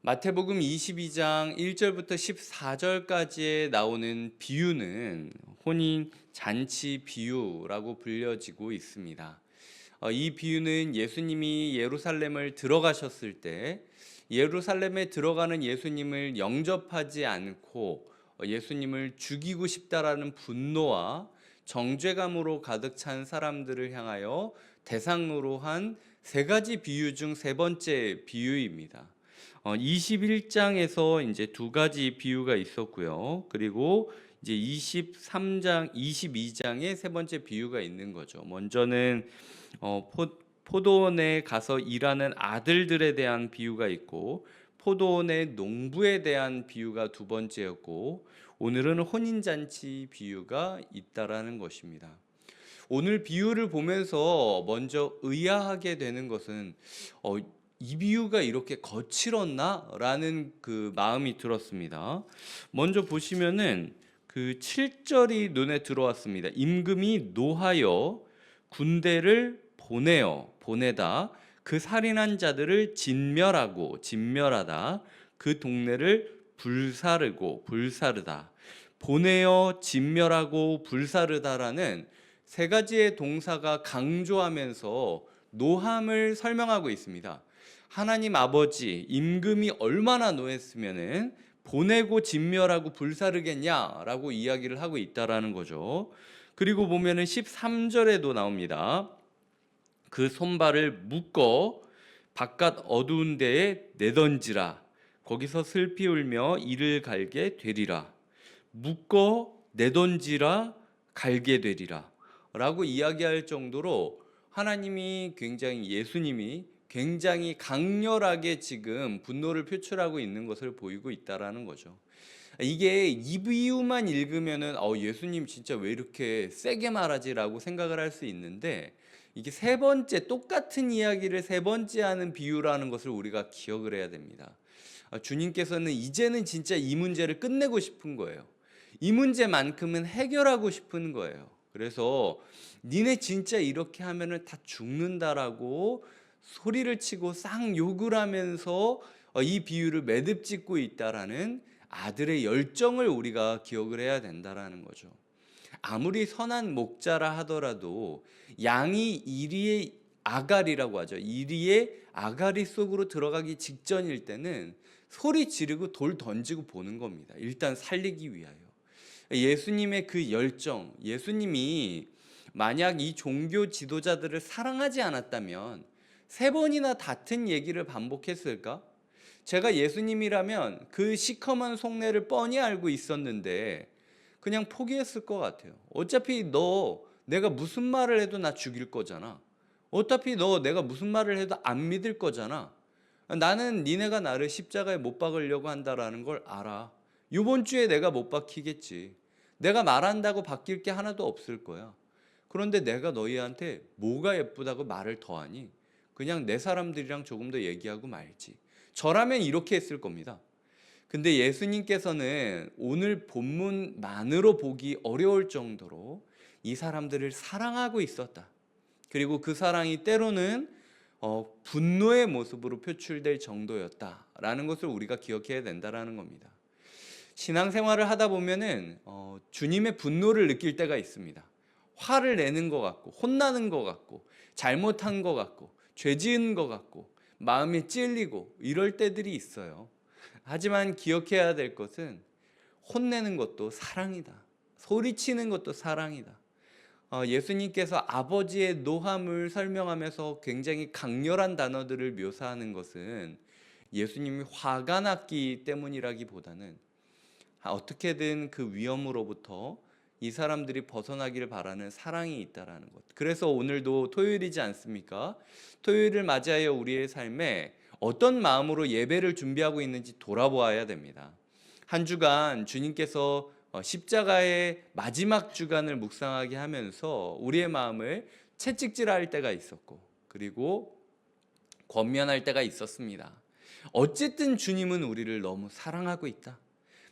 마태복음 22장 1절부터 14절까지에 나오는 비유는 혼인 잔치 비유라고 불려지고 있습니다. 이 비유는 예수님이 예루살렘을 들어가셨을 때 예루살렘에 들어가는 예수님을 영접하지 않고 예수님을 죽이고 싶다라는 분노와 정죄감으로 가득 찬 사람들을 향하여 대상으로 한 세 가지 비유 중 세 번째 비유입니다. 21장에서 이제 두 가지 비유가 있었고요. 그리고 이제 23장, 22장에 세 번째 비유가 있는 거죠. 먼저는 포도원에 가서 일하는 아들들에 대한 비유가 있고, 포도원의 농부에 대한 비유가 두 번째였고, 오늘은 혼인잔치 비유가 있다라는 것입니다. 오늘 비유를 보면서 먼저 의아하게 되는 것은 이 비유가 이렇게 거칠었나? 라는 그 마음이 들었습니다. 먼저 보시면은 그 7절이 눈에 들어왔습니다. 임금이 노하여 군대를 보내다 그 살인한 자들을 진멸하다 그 동네를 불사르다 보내어 진멸하고 불사르다라는 세 가지의 동사가 강조하면서 노함을 설명하고 있습니다. 하나님 아버지 임금이 얼마나 노했으면은 보내고 진멸하고 불사르겠냐라고 이야기를 하고 있다라는 거죠. 그리고 보면은 13절에도 나옵니다. 그 손발을 묶어 바깥 어두운 데에 내던지라. 거기서 슬피 울며 이를 갈게 되리라. 묶어 내던지라 갈게 되리라. 라고 이야기할 정도로 예수님이 굉장히 강렬하게 지금 분노를 표출하고 있는 것을 보이고 있다라는 거죠. 이게 이 비유만 읽으면은 예수님 진짜 왜 이렇게 세게 말하지라고 생각을 할 수 있는데, 이게 세 번째 똑같은 이야기를 세 번째 하는 비유라는 것을 우리가 기억을 해야 됩니다. 주님께서는 이제는 진짜 이 문제를 끝내고 싶은 거예요. 이 문제만큼은 해결하고 싶은 거예요. 그래서 니네 진짜 이렇게 하면은 다 죽는다라고 소리를 치고 쌍욕을 하면서 이 비유를 매듭짓고 있다라는 아들의 열정을 우리가 기억을 해야 된다라는 거죠. 아무리 선한 목자라 하더라도 양이 이리의 아가리라고 하죠. 이리의 아가리 속으로 들어가기 직전일 때는 소리 지르고 돌 던지고 보는 겁니다. 일단 살리기 위하여. 예수님의 그 열정, 예수님이 만약 이 종교 지도자들을 사랑하지 않았다면 세 번이나 같은 얘기를 반복했을까? 제가 예수님이라면 그 시커먼 속내를 뻔히 알고 있었는데 그냥 포기했을 것 같아요. 어차피 내가 무슨 말을 해도 나 죽일 거잖아. 어차피 내가 무슨 말을 해도 안 믿을 거잖아. 나는 니네가 나를 십자가에 못 박으려고 한다라는 걸 알아. 이번 주에 내가 못 박히겠지. 내가 말한다고 바뀔 게 하나도 없을 거야. 그런데 내가 너희한테 뭐가 예쁘다고 말을 더하니? 그냥 내 사람들이랑 조금 더 얘기하고 말지. 저라면 이렇게 했을 겁니다. 근데 예수님께서는 오늘 본문만으로 보기 어려울 정도로 이 사람들을 사랑하고 있었다. 그리고 그 사랑이 때로는 분노의 모습으로 표출될 정도였다라는 것을 우리가 기억해야 된다라는 겁니다. 신앙생활을 하다 보면은 주님의 분노를 느낄 때가 있습니다. 화를 내는 것 같고, 혼나는 것 같고, 잘못한 것 같고, 죄 지은 것 같고, 마음이 찔리고 이럴 때들이 있어요. 하지만 기억해야 될 것은 혼내는 것도 사랑이다. 소리치는 것도 사랑이다. 예수님께서 아버지의 노함을 설명하면서 굉장히 강렬한 단어들을 묘사하는 것은 예수님이 화가 났기 때문이라기보다는 어떻게든 그 위험으로부터 이 사람들이 벗어나기를 바라는 사랑이 있다라는 것. 그래서 오늘도 토요일이지 않습니까? 토요일을 맞이하여 우리의 삶에 어떤 마음으로 예배를 준비하고 있는지 돌아보아야 됩니다. 한 주간 주님께서 십자가의 마지막 주간을 묵상하게 하면서 우리의 마음을 채찍질할 때가 있었고, 그리고 권면할 때가 있었습니다. 어쨌든 주님은 우리를 너무 사랑하고 있다.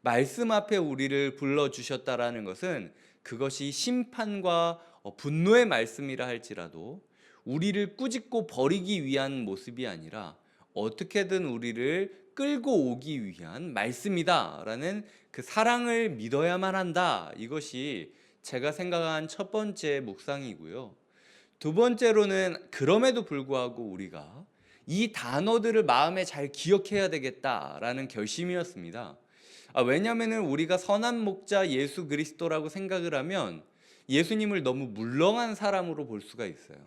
말씀 앞에 우리를 불러주셨다라는 것은 그것이 심판과 분노의 말씀이라 할지라도 우리를 꾸짖고 버리기 위한 모습이 아니라 어떻게든 우리를 끌고 오기 위한 말씀이다라는 그 사랑을 믿어야만 한다. 이것이 제가 생각한 첫 번째 묵상이고요. 두 번째로는 그럼에도 불구하고 우리가 이 단어들을 마음에 잘 기억해야 되겠다라는 결심이었습니다. 왜냐하면 우리가 선한 목자 예수 그리스도라고 생각을 하면 예수님을 너무 물렁한 사람으로 볼 수가 있어요.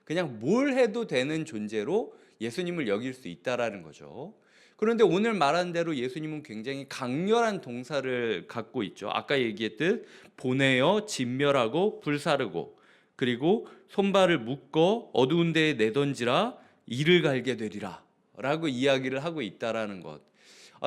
그냥 뭘 해도 되는 존재로 예수님을 여길 수 있다라는 거죠. 그런데 오늘 말한 대로 예수님은 굉장히 강렬한 동사를 갖고 있죠. 아까 얘기했듯 보내어 진멸하고 불사르고, 그리고 손발을 묶어 어두운 데에 내던지라 이를 갈게 되리라 라고 이야기를 하고 있다라는 것.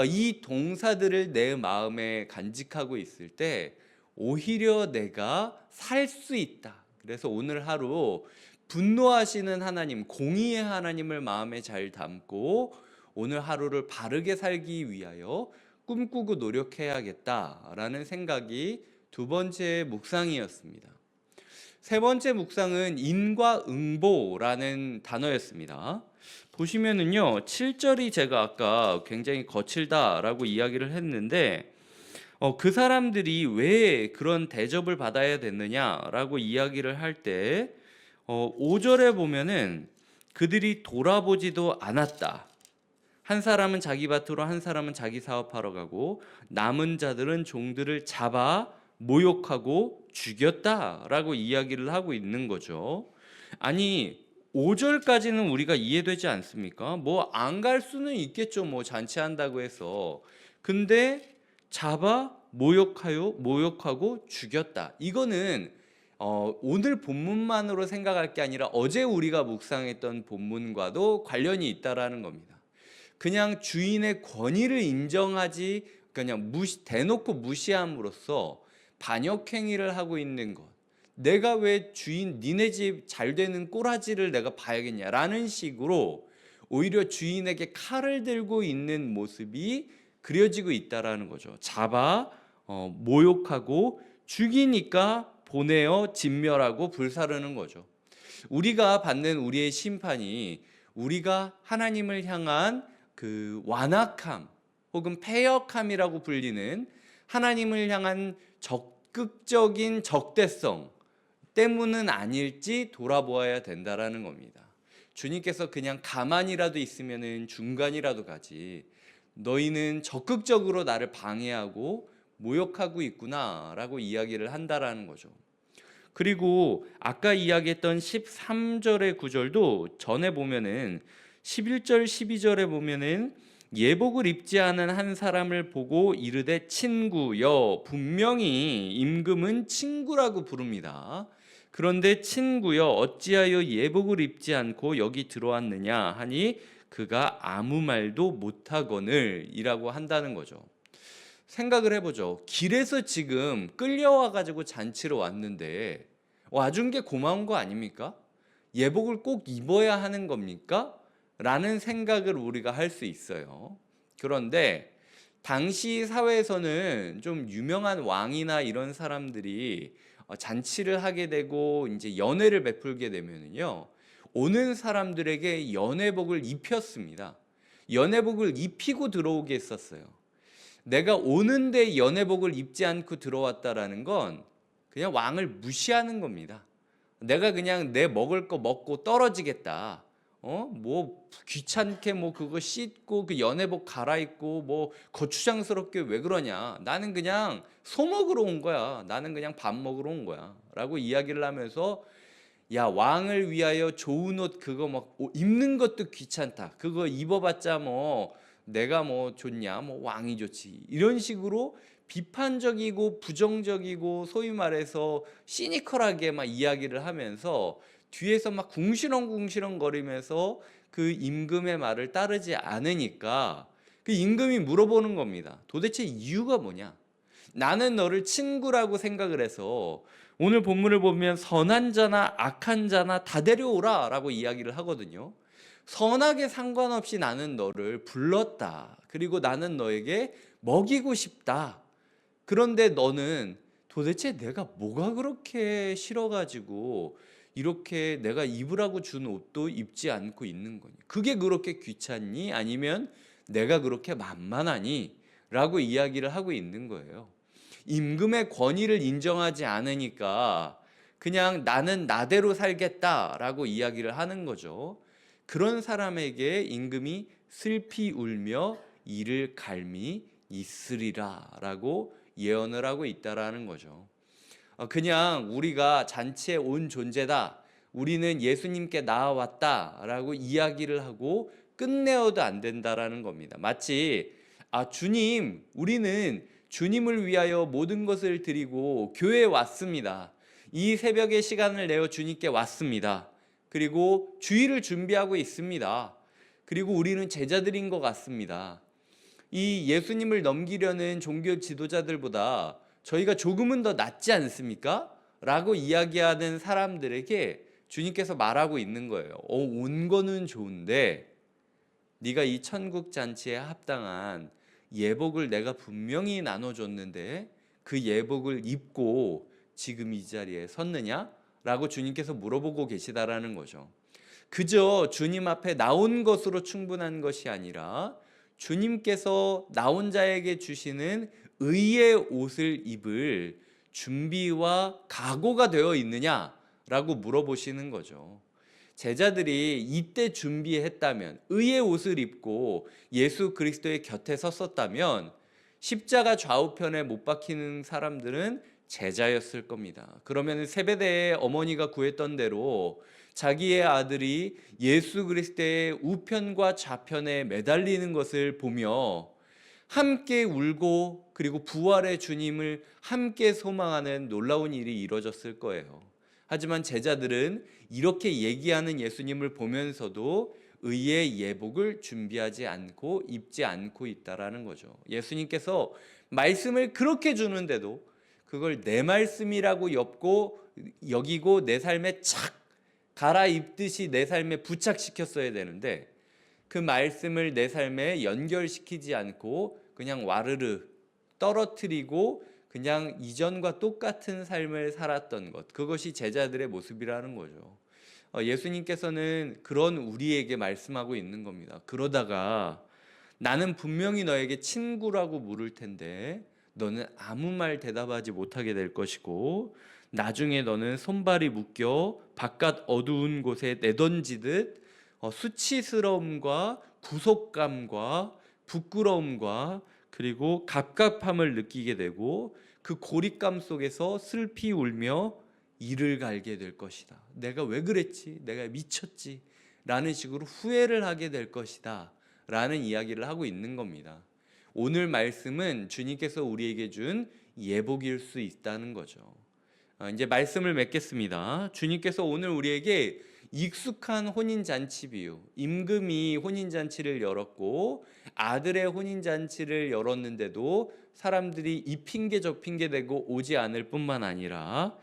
이 동사들을 내 마음에 간직하고 있을 때 오히려 내가 살 수 있다. 그래서 오늘 하루 분노하시는 하나님, 공의의 하나님을 마음에 잘 담고 오늘 하루를 바르게 살기 위하여 꿈꾸고 노력해야겠다라는 생각이 두 번째 묵상이었습니다. 세 번째 묵상은 인과응보라는 단어였습니다. 보시면은요, 7절이 제가 아까 굉장히 거칠다라고 이야기를 했는데, 그 사람들이 왜 그런 대접을 받아야 됐느냐라고 이야기를 할 때, 5절에 보면은 그들이 돌아보지도 않았다. 한 사람은 자기 밭으로, 한 사람은 자기 사업하러 가고, 남은 자들은 종들을 잡아 모욕하고 죽였다라고 이야기를 하고 있는 거죠. 아니, 5절까지는 우리가 이해되지 않습니까? 뭐 안 갈 수는 있겠죠. 뭐 잔치한다고 해서. 근데 잡아 모욕하고 죽였다. 이거는 오늘 본문만으로 생각할 게 아니라 어제 우리가 묵상했던 본문과도 관련이 있다라는 겁니다. 그냥 주인의 권위를 인정하지 그냥 대놓고 무시함으로써 반역행위를 하고 있는 것. 내가 왜 주인 니네 집 잘 되는 꼬라지를 내가 봐야겠냐라는 식으로 오히려 주인에게 칼을 들고 있는 모습이 그려지고 있다라는 거죠. 잡아 모욕하고 죽이니까 보내어 진멸하고 불사르는 거죠. 우리가 받는 우리의 심판이 우리가 하나님을 향한 그 완악함 혹은 패역함이라고 불리는 하나님을 향한 적극적인 적대성 때문은 아닐지 돌아보아야 된다라는 겁니다. 주님께서 그냥 가만히라도 있으면은 중간이라도 가지 너희는 적극적으로 나를 방해하고 모욕하고 있구나라고 이야기를 한다라는 거죠. 그리고 아까 이야기했던 13절의 구절도 전에 보면은 11절 12절에 보면은 예복을 입지 않은 한 사람을 보고 이르되 친구여, 분명히 임금은 친구라고 부릅니다. 그런데 친구여 어찌하여 예복을 입지 않고 여기 들어왔느냐 하니 그가 아무 말도 못하거늘 이라고 한다는 거죠. 생각을 해보죠. 길에서 지금 끌려와 가지고 잔치로 왔는데 와준 게 고마운 거 아닙니까? 예복을 꼭 입어야 하는 겁니까? 라는 생각을 우리가 할 수 있어요. 그런데 당시 사회에서는 좀 유명한 왕이나 이런 사람들이 잔치를 하게 되고 이제 연회를 베풀게 되면은요, 오는 사람들에게 연회복을 입혔습니다. 연회복을 입히고 들어오게 했었어요. 내가 오는데 연회복을 입지 않고 들어왔다라는 건 그냥 왕을 무시하는 겁니다. 내가 그냥 내 먹을 거 먹고 떨어지겠다. 뭐 귀찮게 뭐 그거 씻고 그 연회복 갈아입고 뭐 거추장스럽게 왜 그러냐. 나는 그냥 소 먹으러 온 거야. 나는 그냥 밥 먹으러 온 거야. 라고 이야기를 하면서 야, 왕을 위하여 좋은 옷 그거 막 입는 것도 귀찮다. 그거 입어봤자 뭐 내가 뭐 좋냐. 뭐 왕이 좋지. 이런 식으로 비판적이고 부정적이고 소위 말해서 시니컬하게 막 이야기를 하면서 뒤에서 막 궁시렁궁시렁 거리면서 그 임금의 말을 따르지 않으니까 그 임금이 물어보는 겁니다. 도대체 이유가 뭐냐? 나는 너를 친구라고 생각을 해서 오늘 본문을 보면 선한 자나 악한 자나 다 데려오라 라고 이야기를 하거든요. 선하게 상관없이 나는 너를 불렀다. 그리고 나는 너에게 먹이고 싶다. 그런데 너는 도대체 내가 뭐가 그렇게 싫어가지고 이렇게 내가 입으라고 준 옷도 입지 않고 있는 거니? 그게 그렇게 귀찮니? 아니면 내가 그렇게 만만하니? 라고 이야기를 하고 있는 거예요. 임금의 권위를 인정하지 않으니까 그냥 나는 나대로 살겠다라고 이야기를 하는 거죠. 그런 사람에게 임금이 슬피 울며 이를 갈미 있으리라라고 예언을 하고 있다라는 거죠. 그냥 우리가 잔치에 온 존재다, 우리는 예수님께 나아왔다라고 이야기를 하고 끝내어도 안 된다라는 겁니다. 마치 주님, 우리는 주님을 위하여 모든 것을 드리고 교회에 왔습니다. 이 새벽에 시간을 내어 주님께 왔습니다. 그리고 주일을 준비하고 있습니다. 그리고 우리는 제자들인 것 같습니다. 이 예수님을 넘기려는 종교 지도자들보다 저희가 조금은 더 낫지 않습니까? 라고 이야기하는 사람들에게 주님께서 말하고 있는 거예요. 온 거는 좋은데 네가 이 천국 잔치에 합당한 예복을 내가 분명히 나눠줬는데 그 예복을 입고 지금 이 자리에 섰느냐? 라고 주님께서 물어보고 계시다라는 거죠. 그저 주님 앞에 나온 것으로 충분한 것이 아니라 주님께서 나온 자에게 주시는 의의 옷을 입을 준비와 각오가 되어 있느냐라고 물어보시는 거죠. 제자들이 이때 준비했다면, 의의 옷을 입고 예수 그리스도의 곁에 섰었다면 십자가 좌우편에 못 박히는 사람들은 제자였을 겁니다. 그러면 세베대의 어머니가 구했던 대로 자기의 아들이 예수 그리스도의 우편과 좌편에 매달리는 것을 보며 함께 울고 그리고 부활의 주님을 함께 소망하는 놀라운 일이 이루어졌을 거예요. 하지만 제자들은 이렇게 얘기하는 예수님을 보면서도 의의 예복을 준비하지 않고 입지 않고 있다라는 거죠. 예수님께서 말씀을 그렇게 주는데도 그걸 내 말씀이라고 여기고 내 삶에 착 갈아입듯이 내 삶에 부착시켰어야 되는데 그 말씀을 내 삶에 연결시키지 않고 그냥 와르르 떨어뜨리고 그냥 이전과 똑같은 삶을 살았던 것, 그것이 제자들의 모습이라는 거죠. 예수님께서는 그런 우리에게 말씀하고 있는 겁니다. 그러다가 나는 분명히 너에게 친구라고 물을 텐데 너는 아무 말 대답하지 못하게 될 것이고 나중에 너는 손발이 묶여 바깥 어두운 곳에 내던지듯 수치스러움과 구속감과 부끄러움과 그리고 갑갑함을 느끼게 되고 그 고립감 속에서 슬피 울며 이를 갈게 될 것이다. 내가 왜 그랬지? 내가 미쳤지? 라는 식으로 후회를 하게 될 것이다. 라는 이야기를 하고 있는 겁니다. 오늘 말씀은 주님께서 우리에게 준 예복일 수 있다는 거죠. 이제 말씀을 맺겠습니다. 주님께서 오늘 우리에게 익숙한 혼인잔치 비유, 임금이 혼인잔치를 열었고 아들의 혼인잔치를 열었는데도 사람들이 이 핑계 저 핑계 대고 오지 않을 뿐만 아니라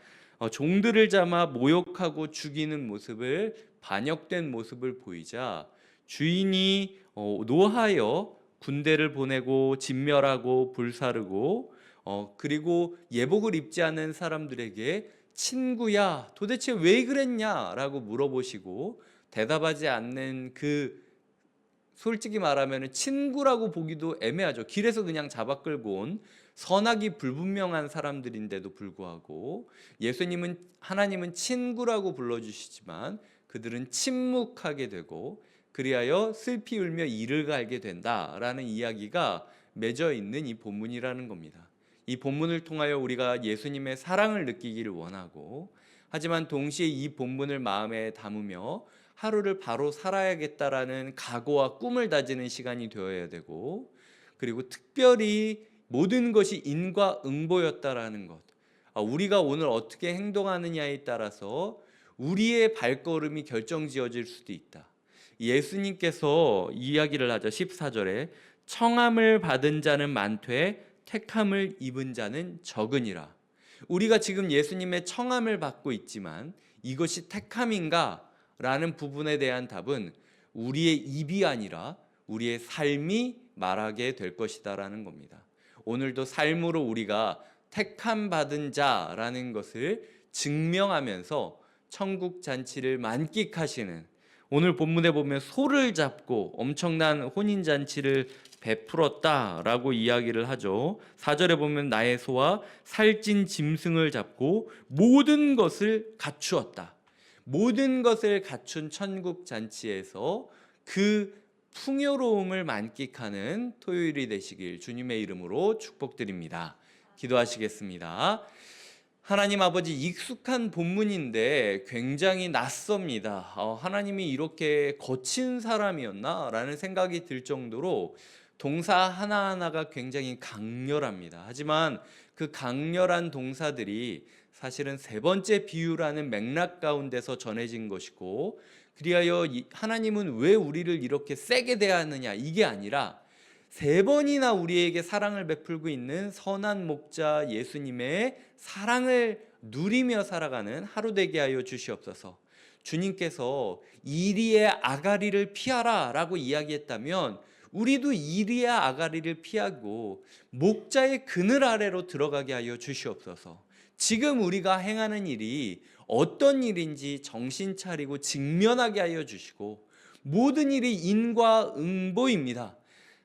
종들을 잡아 모욕하고 죽이는 모습을, 반역된 모습을 보이자 주인이 노하여 군대를 보내고 진멸하고 불사르고 그리고 예복을 입지 않은 사람들에게 친구야 도대체 왜 그랬냐라고 물어보시고 대답하지 않는 그, 솔직히 말하면 친구라고 보기도 애매하죠. 길에서 그냥 잡아 끌고 온 선악이 불분명한 사람들인데도 불구하고 하나님은 친구라고 불러주시지만 그들은 침묵하게 되고 그리하여 슬피 울며 이를 갈게 된다라는 이야기가 맺어 있는 이 본문이라는 겁니다. 이 본문을 통하여 우리가 예수님의 사랑을 느끼기를 원하고, 하지만 동시에 이 본문을 마음에 담으며 하루를 바로 살아야겠다라는 각오와 꿈을 다지는 시간이 되어야 되고, 그리고 특별히 모든 것이 인과응보였다라는 것, 우리가 오늘 어떻게 행동하느냐에 따라서 우리의 발걸음이 결정지어질 수도 있다. 예수님께서 이야기를 하죠. 14절에 청함을 받은 자는 많되 택함을 입은 자는 적으니라. 우리가 지금 예수님의 청함을 받고 있지만 이것이 택함인가? 라는 부분에 대한 답은 우리의 입이 아니라 우리의 삶이 말하게 될 것이다라는 겁니다. 오늘도 삶으로 우리가 택함 받은 자라는 것을 증명하면서 천국 잔치를 만끽하시는, 오늘 본문에 보면 소를 잡고 엄청난 혼인 잔치를 베풀었다라고 이야기를 하죠. 4절에 보면 나의 소와 살찐 짐승을 잡고 모든 것을 갖추었다. 모든 것을 갖춘 천국 잔치에서 그 풍요로움을 만끽하는 토요일이 되시길 주님의 이름으로 축복드립니다. 기도하시겠습니다. 하나님 아버지, 익숙한 본문인데 굉장히 낯섭니다. 하나님이 이렇게 거친 사람이었나? 라는 생각이 들 정도로 동사 하나하나가 굉장히 강렬합니다. 하지만 그 강렬한 동사들이 사실은 세 번째 비유라는 맥락 가운데서 전해진 것이고, 그리하여 하나님은 왜 우리를 이렇게 세게 대하느냐, 이게 아니라 세 번이나 우리에게 사랑을 베풀고 있는 선한 목자 예수님의 사랑을 누리며 살아가는 하루 되게 하여 주시옵소서. 주님께서 이리의 아가리를 피하라 라고 이야기했다면 우리도 이리의 아가리를 피하고 목자의 그늘 아래로 들어가게 하여 주시옵소서. 지금 우리가 행하는 일이 어떤 일인지 정신 차리고 직면하게 하여 주시고, 모든 일이 인과응보입니다.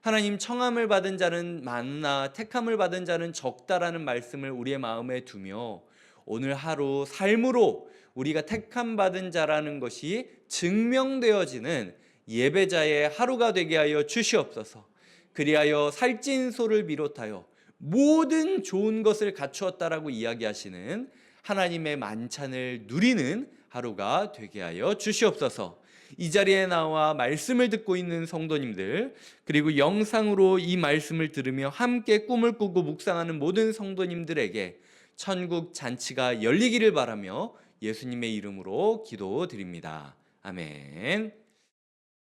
하나님, 청함을 받은 자는 많으나 택함을 받은 자는 적다라는 말씀을 우리의 마음에 두며 오늘 하루 삶으로 우리가 택함 받은 자라는 것이 증명되어지는 예배자의 하루가 되게 하여 주시옵소서. 그리하여 살찐 소를 비롯하여 모든 좋은 것을 갖추었다라고 이야기하시는 하나님의 만찬을 누리는 하루가 되게 하여 주시옵소서. 이 자리에 나와 말씀을 듣고 있는 성도님들, 그리고 영상으로 이 말씀을 들으며 함께 꿈을 꾸고 묵상하는 모든 성도님들에게 천국 잔치가 열리기를 바라며 예수님의 이름으로 기도드립니다. 아멘.